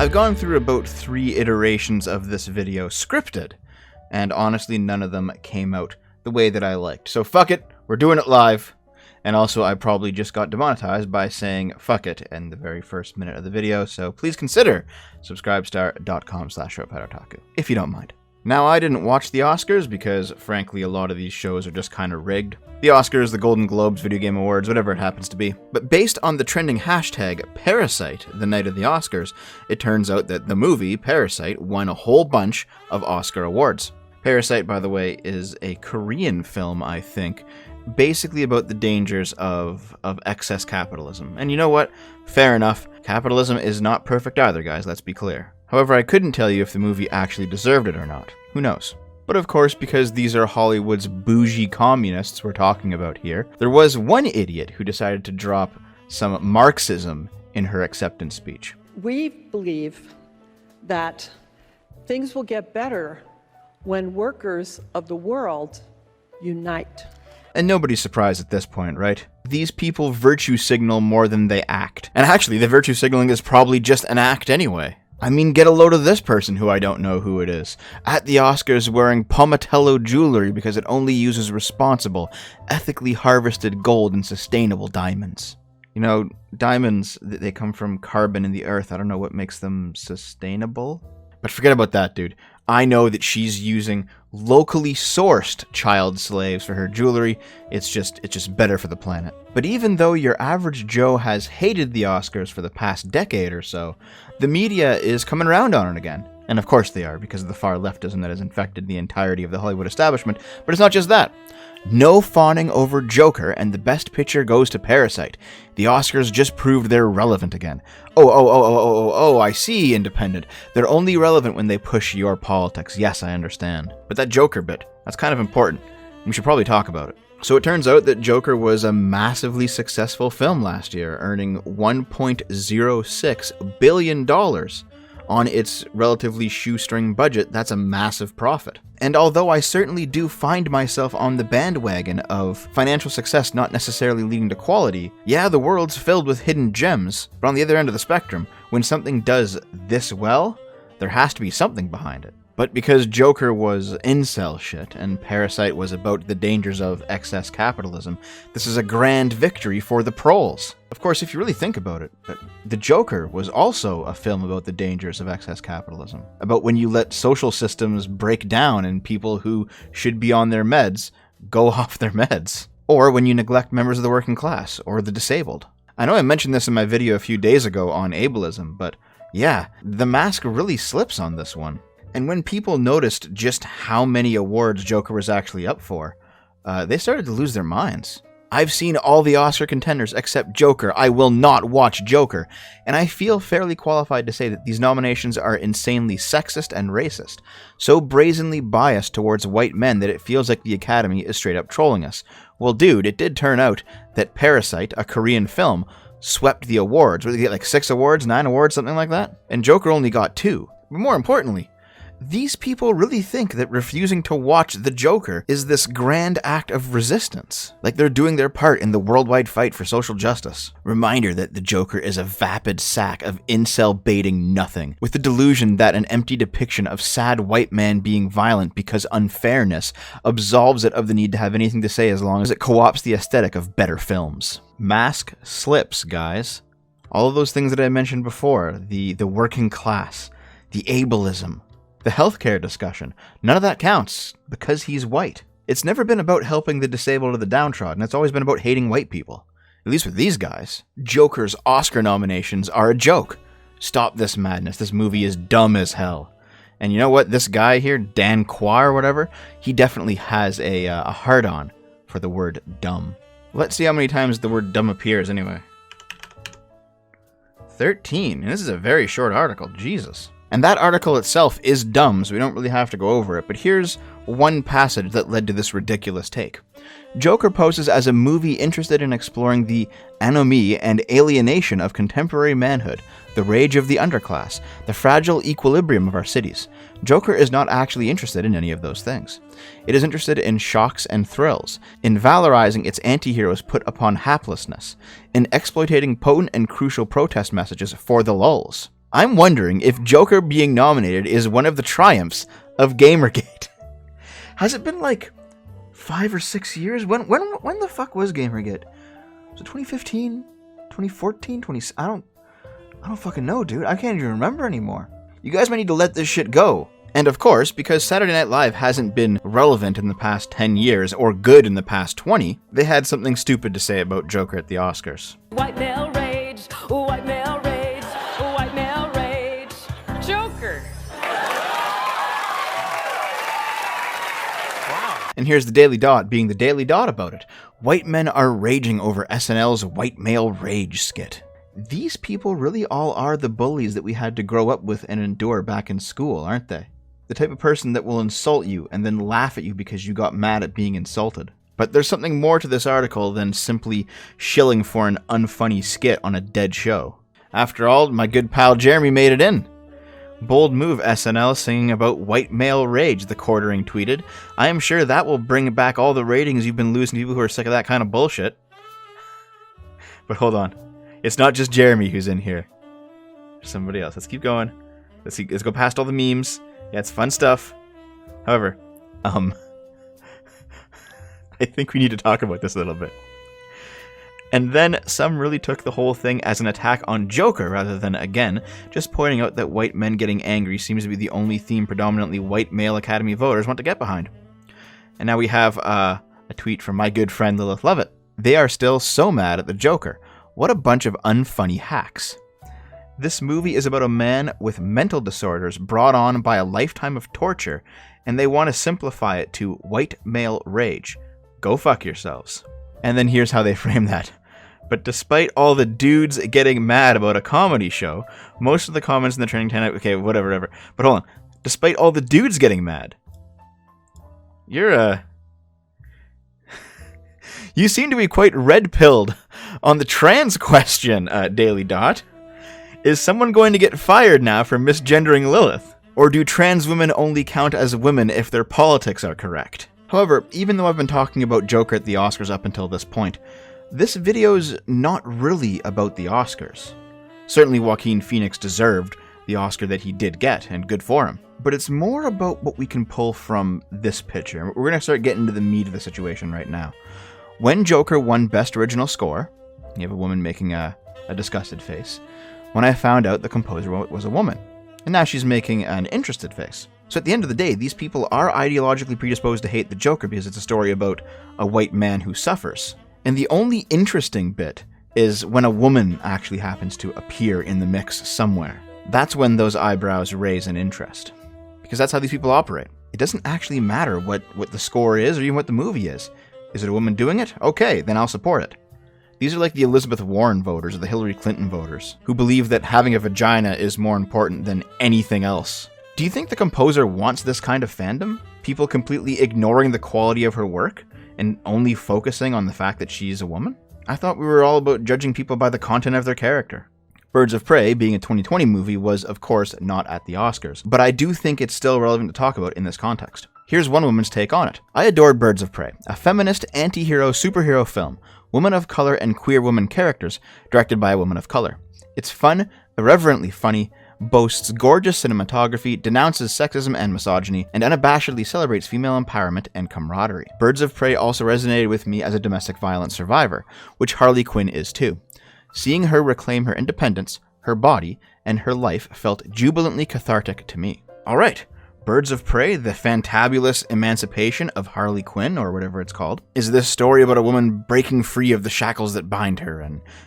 I've gone through about 3 iterations of this video scripted, and honestly none of them came out the way that I liked. So fuck it, we're doing it live. And also I probably just got demonetized by saying fuck it in the very first minute of the video, so please consider subscribestar.com/showpadotaku, if you don't mind. Now, I didn't watch the Oscars because, frankly, a lot of these shows are just kind of rigged. The Oscars, the Golden Globes, Video Game Awards, whatever it happens to be. But based on the trending hashtag Parasite the night of the Oscars, it turns out that the movie Parasite won a whole bunch of Oscar awards. Parasite, by the way, is a Korean film, I think, basically about the dangers of excess capitalism. And you know what? Fair enough. Capitalism is not perfect either, guys, let's be clear. However, I couldn't tell you if the movie actually deserved it or not. Who knows? But of course, because these are Hollywood's bougie communists we're talking about here, there was one idiot who decided to drop some Marxism in her acceptance speech. We believe that things will get better when workers of the world unite. And nobody's surprised at this point, right? These people virtue signal more than they act. And actually, the virtue signaling is probably just an act anyway. I mean, get a load of this person who I don't know who it is. At the Oscars wearing Pomatello jewelry because it only uses responsible, ethically harvested gold and sustainable diamonds. You know, diamonds, they come from carbon in the earth. I don't know what makes them sustainable. But forget about that, dude. I know that she's using locally sourced child slaves for her jewelry. It's just better for the planet. But even though your average Joe has hated the Oscars for the past decade or so, the media is coming around on it again. And of course they are, because of the far leftism that has infected the entirety of the Hollywood establishment. But it's not just that. No fawning over Joker, and the best picture goes to Parasite. The Oscars just proved they're relevant again. Oh, I see, Independent. They're only relevant when they push your politics. Yes, I understand. But that Joker bit, that's kind of important. We should probably talk about it. So it turns out that Joker was a massively successful film last year, earning $1.06 billion on its relatively shoestring budget. That's a massive profit. And although I certainly do find myself on the bandwagon of financial success not necessarily leading to quality, yeah, the world's filled with hidden gems, but on the other end of the spectrum, when something does this well, there has to be something behind it. But because Joker was incel shit, and Parasite was about the dangers of excess capitalism, this is a grand victory for the proles. Of course, if you really think about it, The Joker was also a film about the dangers of excess capitalism. About when you let social systems break down and people who should be on their meds go off their meds. Or when you neglect members of the working class, or the disabled. I know I mentioned this in my video a few days ago on ableism, but yeah, the mask really slips on this one. And when people noticed just how many awards Joker was actually up for, they started to lose their minds. I've seen all the Oscar contenders except Joker. I will not watch Joker. And I feel fairly qualified to say that these nominations are insanely sexist and racist, so brazenly biased towards white men that it feels like the Academy is straight up trolling us. Well, dude, it did turn out that Parasite, a Korean film, swept the awards. What did they get, like 6 awards, 9 awards, something like that? And Joker only got 2. But more importantly, these people really think that refusing to watch the Joker is this grand act of resistance. Like they're doing their part in the worldwide fight for social justice. Reminder that the Joker is a vapid sack of incel-baiting nothing, with the delusion that an empty depiction of sad white man being violent because unfairness absolves it of the need to have anything to say as long as it co-opts the aesthetic of better films. Mask slips, guys. All of those things that I mentioned before, the working class, the ableism, the healthcare discussion, none of that counts because he's white. It's never been about helping the disabled or the downtrodden. It's always been about hating white people. At least with these guys. Joker's Oscar nominations are a joke. Stop this madness. This movie is dumb as hell. And you know what? This guy here, Dan Kwa or whatever, he definitely has a hard-on for the word dumb. Let's see how many times the word dumb appears anyway. 13. And this is a very short article. Jesus. And that article itself is dumb, so we don't really have to go over it, but here's one passage that led to this ridiculous take. Joker poses as a movie interested in exploring the anomie and alienation of contemporary manhood, the rage of the underclass, the fragile equilibrium of our cities. Joker is not actually interested in any of those things. It is interested in shocks and thrills, in valorizing its anti-heroes put upon haplessness, in exploitating potent and crucial protest messages for the lulz. I'm wondering if Joker being nominated is one of the triumphs of Gamergate. Has it been like 5 or 6 years? When the fuck was Gamergate? Was it 2015? 2014? I don't fucking know, dude. I can't even remember anymore. You guys might need to let this shit go. And of course, because Saturday Night Live hasn't been relevant in the past 10 years, or good in the past 20, they had something stupid to say about Joker at the Oscars. White male rage, white male rage, white male rage, Joker. Wow. And here's the Daily Dot being the Daily Dot about it. White men are raging over SNL's white male rage skit. These people really all are the bullies that we had to grow up with and endure back in school, aren't they? The type of person that will insult you and then laugh at you because you got mad at being insulted. But there's something more to this article than simply shilling for an unfunny skit on a dead show. After all, my good pal Jeremy made it in. Bold move, SNL, singing about white male rage, the quartering tweeted. I am sure that will bring back all the ratings you've been losing to people who are sick of that kind of bullshit. But hold on. It's not just Jeremy who's in here. There's somebody else. Let's keep going. Let's go past all the memes. Yeah, it's fun stuff. However, I think we need to talk about this a little bit. And then some really took the whole thing as an attack on Joker rather than, again, just pointing out that white men getting angry seems to be the only theme predominantly white male Academy voters want to get behind. And now we have a tweet from my good friend Lilith Lovett. They are still so mad at the Joker. What a bunch of unfunny hacks. This movie is about a man with mental disorders brought on by a lifetime of torture, and they want to simplify it to white male rage. Go fuck yourselves. And then here's how they frame that. But despite all the dudes getting mad about a comedy show, most of the comments in the trending 10... Okay, whatever. But hold on. Despite all the dudes getting mad, you seem to be quite red-pilled on the trans question, Daily Dot. Is someone going to get fired now for misgendering Lilith? Or do trans women only count as women if their politics are correct? However, even though I've been talking about Joker at the Oscars up until this point, this video's not really about the Oscars. Certainly Joaquin Phoenix deserved the Oscar that he did get, and good for him. But it's more about what we can pull from this picture. We're going to start getting into the meat of the situation right now. When Joker won Best Original Score, you have a woman making a disgusted face. When I found out the composer was a woman. And now she's making an interested face. So at the end of the day, these people are ideologically predisposed to hate the Joker because it's a story about a white man who suffers. And the only interesting bit is when a woman actually happens to appear in the mix somewhere. That's when those eyebrows raise an interest. Because that's how these people operate. It doesn't actually matter what the score is or even what the movie is. Is it a woman doing it? Okay, then I'll support it. These are like the Elizabeth Warren voters or the Hillary Clinton voters who believe that having a vagina is more important than anything else. Do you think the composer wants this kind of fandom? People completely ignoring the quality of her work and only focusing on the fact that she's a woman? I thought we were all about judging people by the content of their character. Birds of Prey, being a 2020 movie, was of course not at the Oscars, but I do think it's still relevant to talk about in this context. Here's one woman's take on it. I adored Birds of Prey, a feminist anti-hero superhero film, woman of color and queer woman characters, directed by a woman of color. It's fun, irreverently funny, boasts gorgeous cinematography, denounces sexism and misogyny, and unabashedly celebrates female empowerment and camaraderie. Birds of Prey also resonated with me as a domestic violence survivor, which Harley Quinn is too. Seeing her reclaim her independence, her body, and her life felt jubilantly cathartic to me. Alright, Birds of Prey, the fantabulous emancipation of Harley Quinn, or whatever it's called, is this story about a woman breaking free of the shackles that bind her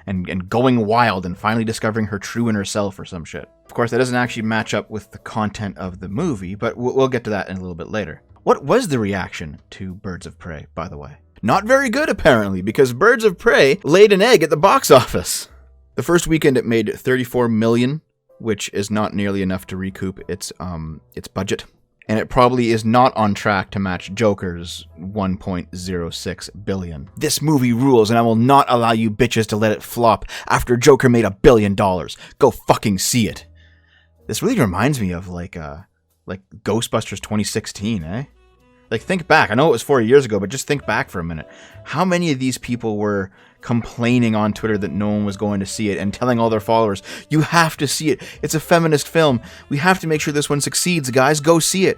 and going wild and finally discovering her true inner self or some shit. Of course, that doesn't actually match up with the content of the movie, but we'll get to that in a little bit later. What was the reaction to Birds of Prey, by the way? Not very good, apparently, because Birds of Prey laid an egg at the box office. The first weekend it made $34 million, which is not nearly enough to recoup its budget. And it probably is not on track to match Joker's $1.06 billion. This movie rules, and I will not allow you bitches to let it flop after Joker made $1 billion. Go fucking see it. This really reminds me of like Ghostbusters 2016, eh? Like, think back. I know it was 4 years ago, but just think back for a minute. How many of these people were complaining on Twitter that no one was going to see it and telling all their followers, you have to see it. It's a feminist film. We have to make sure this one succeeds, guys. Go see it.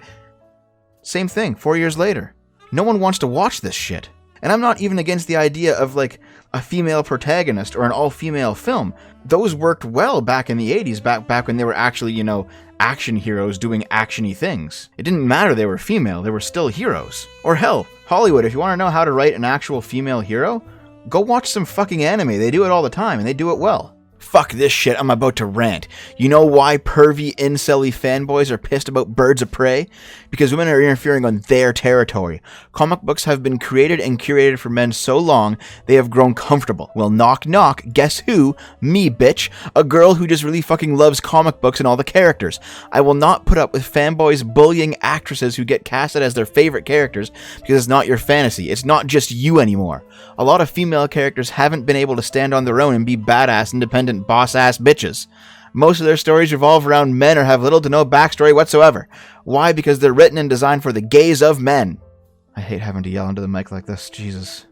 Same thing, 4 years later. No one wants to watch this shit. And I'm not even against the idea of, like, a female protagonist or an all-female film. Those worked well back in the 80s, back when they were actually, you know, action heroes doing action-y things. It didn't matter they were female, they were still heroes. Or hell, Hollywood, if you want to know how to write an actual female hero, go watch some fucking anime. They do it all the time, and they do it well. Fuck this shit, I'm about to rant. You know why pervy, incel-y fanboys are pissed about Birds of Prey? Because women are interfering on their territory. Comic books have been created and curated for men so long, they have grown comfortable. Well, knock knock, guess who? Me, bitch. A girl who just really fucking loves comic books and all the characters. I will not put up with fanboys bullying actresses who get casted as their favorite characters because it's not your fantasy. It's not just you anymore. A lot of female characters haven't been able to stand on their own and be badass, independent, boss-ass bitches. Most of their stories revolve around men or have little to no backstory whatsoever. Why? Because they're written and designed for the gaze of men. I hate having to yell into the mic like this. Jesus.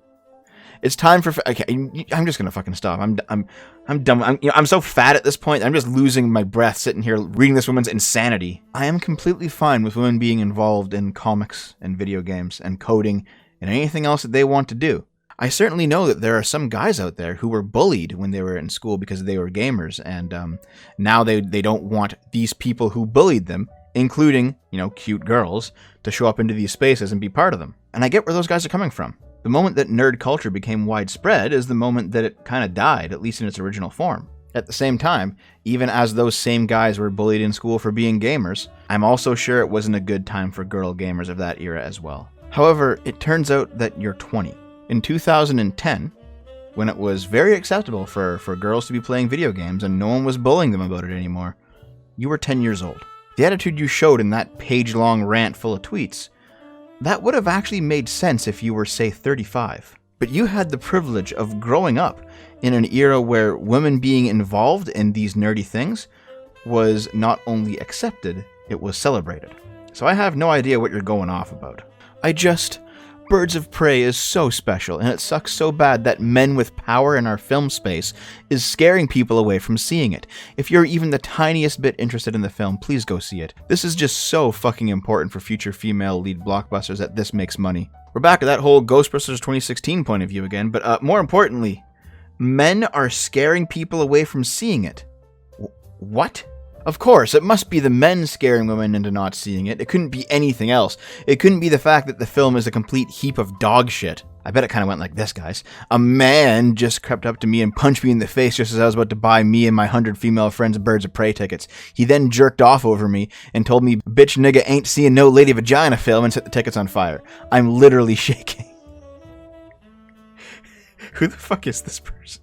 It's time for... Okay, I'm just gonna fucking stop. I'm done. I'm so fat at this point, I'm just losing my breath sitting here reading this woman's insanity. I am completely fine with women being involved in comics and video games and coding and anything else that they want to do. I certainly know that there are some guys out there who were bullied when they were in school because they were gamers, and now they don't want these people who bullied them, including, you know, cute girls, to show up into these spaces and be part of them. And I get where those guys are coming from. The moment that nerd culture became widespread is the moment that it kind of died, at least in its original form. At the same time, even as those same guys were bullied in school for being gamers, I'm also sure it wasn't a good time for girl gamers of that era as well. However, it turns out that you're 20. In 2010, when it was very acceptable for girls to be playing video games and no one was bullying them about it anymore, you were 10 years old. The attitude you showed in that page-long rant full of tweets, that would have actually made sense if you were, say, 35. But you had the privilege of growing up in an era where women being involved in these nerdy things was not only accepted, it was celebrated. So I have no idea what you're going off about. Birds of Prey is so special, and it sucks so bad that men with power in our film space is scaring people away from seeing it. If you're even the tiniest bit interested in the film, please go see it. This is just so fucking important for future female lead blockbusters that this makes money. We're back at that whole Ghostbusters 2016 point of view again, but more importantly, men are scaring people away from seeing it. What? Of course, it must be the men scaring women into not seeing it. It couldn't be anything else. It couldn't be the fact that the film is a complete heap of dog shit. I bet it kind of went like this, guys. A man just crept up to me and punched me in the face just as I was about to buy me and my 100 female friends Birds of Prey tickets. He then jerked off over me and told me, bitch nigga ain't seeing no lady vagina film, and set the tickets on fire. I'm literally shaking. Who the fuck is this person?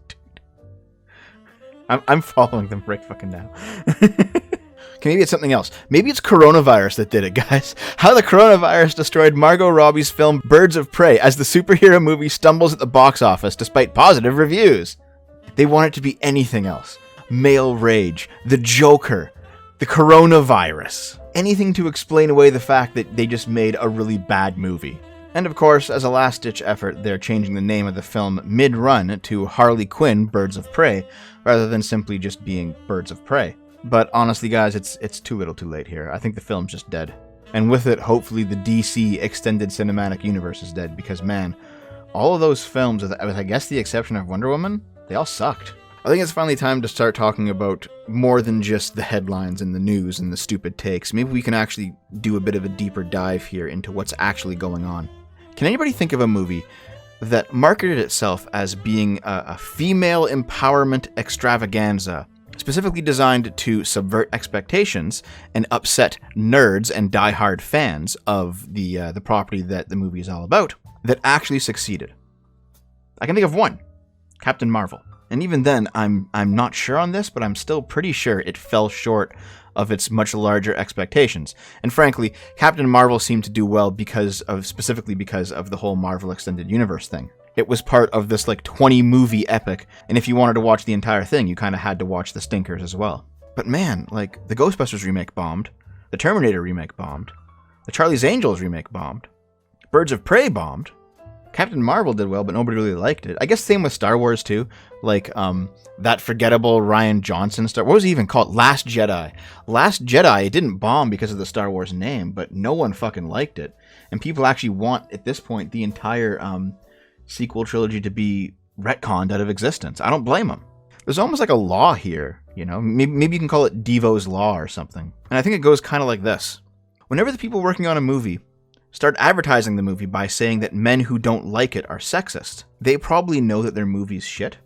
I'm following them right fucking now. Okay, maybe it's something else. Maybe it's coronavirus that did it, guys. How the coronavirus destroyed Margot Robbie's film Birds of Prey as the superhero movie stumbles at the box office despite positive reviews. They want it to be anything else. Male rage, the Joker, the coronavirus. Anything to explain away the fact that they just made a really bad movie. And of course, as a last-ditch effort, they're changing the name of the film mid-run to Harley Quinn Birds of Prey, rather than simply just being Birds of Prey. But honestly, guys, it's too little too late here. I think the film's just dead. And with it, hopefully the DC Extended Cinematic Universe is dead, because man, all of those films, with I guess the exception of Wonder Woman, they all sucked. I think it's finally time to start talking about more than just the headlines and the news and the stupid takes. Maybe we can actually do a bit of a deeper dive here into what's actually going on. Can anybody think of a movie that marketed itself as being a female empowerment extravaganza, specifically designed to subvert expectations and upset nerds and die-hard fans of the property that the movie is all about, that actually succeeded? I can think of one. Captain Marvel. And even then, I'm not sure on this, but I'm still pretty sure it fell short of its much larger expectations. And frankly, Captain Marvel seemed to do well specifically because of the whole Marvel Extended Universe thing. It was part of this like 20 movie epic, and if you wanted to watch the entire thing, you kind of had to watch the stinkers as well. But man, like, the Ghostbusters remake bombed, the Terminator remake bombed, the Charlie's Angels remake bombed. Birds of Prey bombed. Captain Marvel did well, but nobody really liked it. I guess same with Star Wars too. Like that forgettable Rian Johnson What was it even called? Last Jedi. Last Jedi, it didn't bomb because of the Star Wars name, but no one fucking liked it. And people actually want, at this point, the entire sequel trilogy to be retconned out of existence. I don't blame them. There's almost like a law here, you know? Maybe you can call it Devo's Law or something. And I think it goes kind of like this. Whenever the people working on a movie start advertising the movie by saying that men who don't like it are sexist, they probably know that their movie's shit,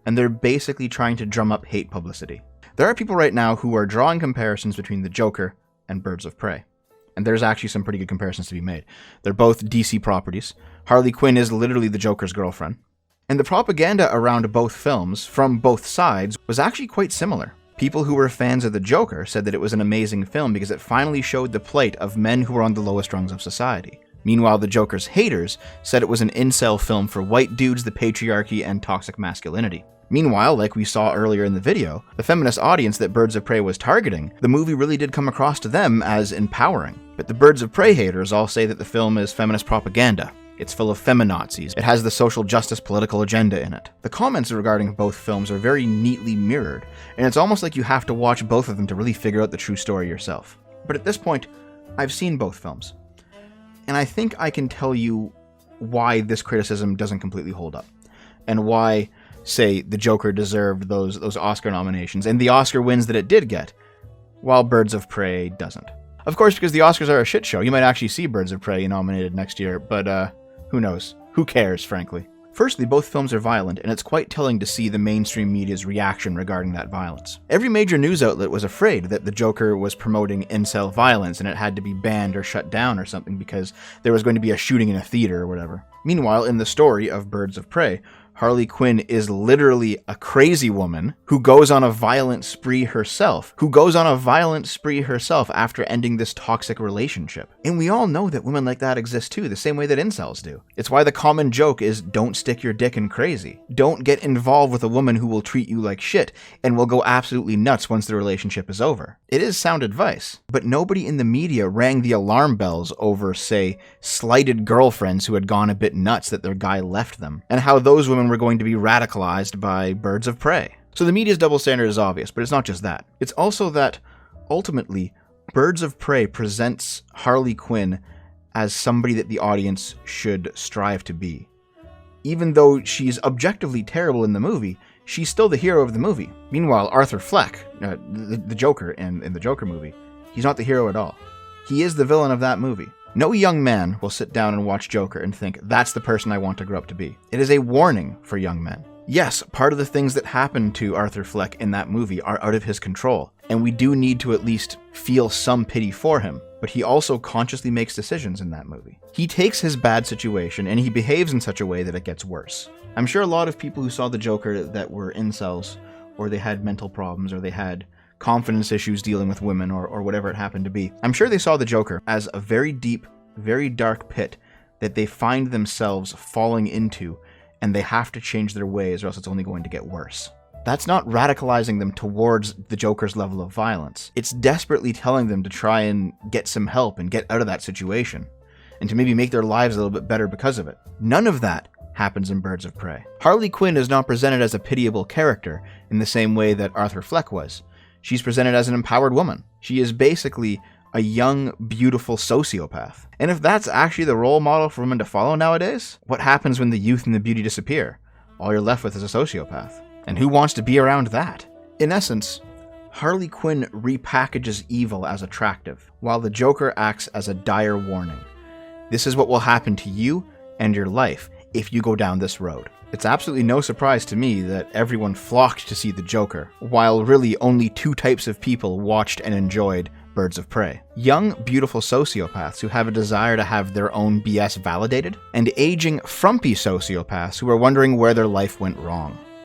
and they're basically trying to drum up hate publicity. There are people right now who are drawing comparisons between the Joker and Birds of Prey, and there's actually some pretty good comparisons to be made. They're both DC properties. Harley Quinn is literally the Joker's girlfriend, and the propaganda around both films, from both sides, was actually quite similar. People who were fans of the Joker said that it was an amazing film because it finally showed the plight of men who were on the lowest rungs of society. Meanwhile, the Joker's haters said it was an incel film for white dudes, the patriarchy, and toxic masculinity. Meanwhile, like we saw earlier in the video, the feminist audience that Birds of Prey was targeting, the movie really did come across to them as empowering. But the Birds of Prey haters all say that the film is feminist propaganda. It's full of feminazis. It has the social justice political agenda in it. The comments regarding both films are very neatly mirrored, and it's almost like you have to watch both of them to really figure out the true story yourself. But at this point, I've seen both films, and I think I can tell you why this criticism doesn't completely hold up, and why, say, the Joker deserved those Oscar nominations, and the Oscar wins that it did get, while Birds of Prey doesn't. Of course, because the Oscars are a shit show, you might actually see Birds of Prey nominated next year, but who knows? Who cares, frankly? Firstly, both films are violent, and it's quite telling to see the mainstream media's reaction regarding that violence. Every major news outlet was afraid that the Joker was promoting incel violence and it had to be banned or shut down or something because there was going to be a shooting in a theater or whatever. Meanwhile, in the story of Birds of Prey, Harley Quinn is literally a crazy woman who goes on a violent spree herself, after ending this toxic relationship. And we all know that women like that exist too, the same way that incels do. It's why the common joke is don't stick your dick in crazy. Don't get involved with a woman who will treat you like shit and will go absolutely nuts once the relationship is over. It is sound advice, but nobody in the media rang the alarm bells over, say, slighted girlfriends who had gone a bit nuts that their guy left them, and how those women were going to be radicalized by Birds of Prey. So the media's double standard is obvious, but it's not just that. It's also that, ultimately, Birds of Prey presents Harley Quinn as somebody that the audience should strive to be. Even though she's objectively terrible in the movie, she's still the hero of the movie. Meanwhile, Arthur Fleck, the Joker in the Joker movie, he's not the hero at all. He is the villain of that movie. No young man will sit down and watch Joker and think, that's the person I want to grow up to be. It is a warning for young men. Yes, part of the things that happen to Arthur Fleck in that movie are out of his control, and we do need to at least feel some pity for him, but he also consciously makes decisions in that movie. He takes his bad situation and he behaves in such a way that it gets worse. I'm sure a lot of people who saw the Joker that were incels, or they had mental problems, or they had confidence issues dealing with women, or whatever it happened to be, I'm sure they saw the Joker as a very deep, very dark pit that they find themselves falling into, and they have to change their ways or else it's only going to get worse. That's not radicalizing them towards the Joker's level of violence. It's desperately telling them to try and get some help and get out of that situation, and to maybe make their lives a little bit better because of it. None of that happens in Birds of Prey. Harley Quinn is not presented as a pitiable character in the same way that Arthur Fleck was. She's presented as an empowered woman. She is basically a young, beautiful sociopath. And if that's actually the role model for women to follow nowadays, what happens when the youth and the beauty disappear? All you're left with is a sociopath. And who wants to be around that? In essence, Harley Quinn repackages evil as attractive, while the Joker acts as a dire warning. This is what will happen to you and your life if you go down this road. It's absolutely no surprise to me that everyone flocked to see the Joker, while really only two types of people watched and enjoyed Birds of Prey. Young, beautiful sociopaths who have a desire to have their own BS validated, and aging, frumpy sociopaths who are wondering where their life went wrong.